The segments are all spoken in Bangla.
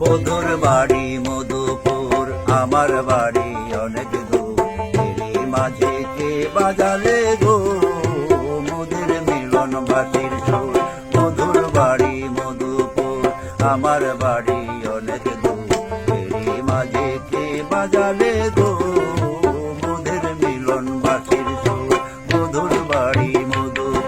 বধুর বাড়ি মধুপুর, আমার বাড়ি অনেক দূর। এরই মাঝে কে বাজালে গো মোদের মিলন বাসির সুর। মধুর বাড়ি মধুপুর, আমার বাড়ি অনেক দূর। এরই মাঝে কে বাজালে গো মোদের মিলন বাসির সুর। মধুর বাড়ি মধুপুর।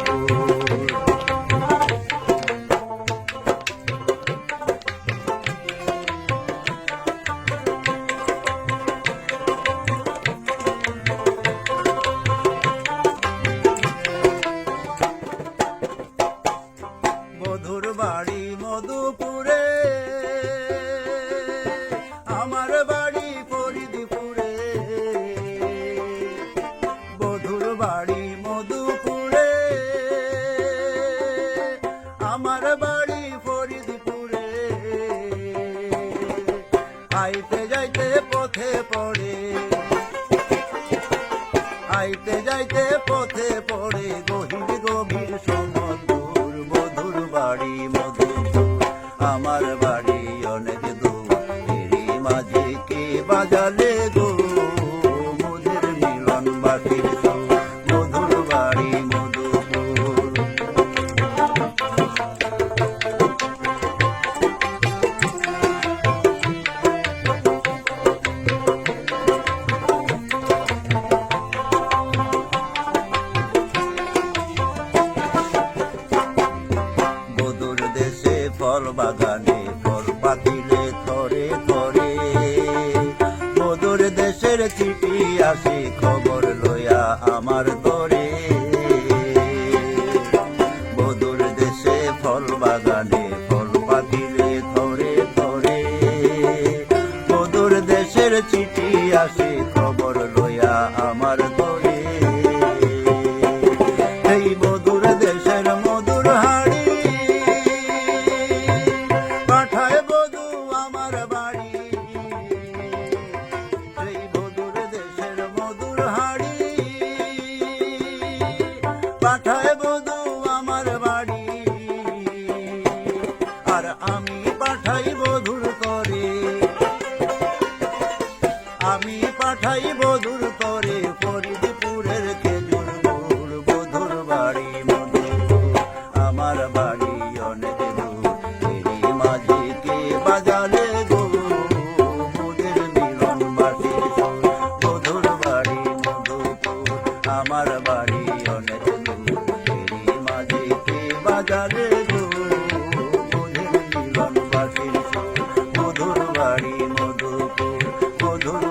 মধুর বাড়ি মধুপুরে, আমার বাড়ি ফরিদপুরে। মধুর বাড়ি মধুপুরে, আমার বাড়ি ফরিদপুরে। আইতে যাইতে পথে পড়ে, আইতে যাইতে পথে পড়ে গহীর গভীর সমুদ্র। মধুর বাড়ি মধুপুর, আমার বাড়ি অনেক দূর। এরই মাঝে কে বাজালে গো মোদের মিলন বাসির সুর। মধুর বাড়ি মধুপুর। মধুর দেশে ফল বাগানে ফল পাকিলে থরে থরে। মধুর দেশের চিঠি আসে খবর লইয়া আমার দরে। মধুর দেশে ফল বাগানে ফল পাকিলে থরে থরে। মধুর দেশের চিঠি আসে খবর লইয়া আমার দরে। এই মধুর দেশের মধুর হাড়ি পাঠায় বধূ আমার বাড়ি। এই মধুর দেশের মধুর হাড়ি পাঠায় বধূ আমার বাড়ি। আর আমি পাঠাই বধূর তরে, আমি পাঠাই বধূর তরে ফরিদপুরের খেজুর গুড়। বধুর বাড়ি মধুপুর, আমার বাড়ি অনেক দূর। এরই মাঝে কে বাজালে গো মোদের মিলন বাসির সুর। বধুর বাড়ি মধুপুর, আমার বাড়ি অনেক দূর। এরই মাঝে কে বাজালে গো মোদের মিলন বাসির সুর। মধুর বাড়ি মধুপুর, মধুর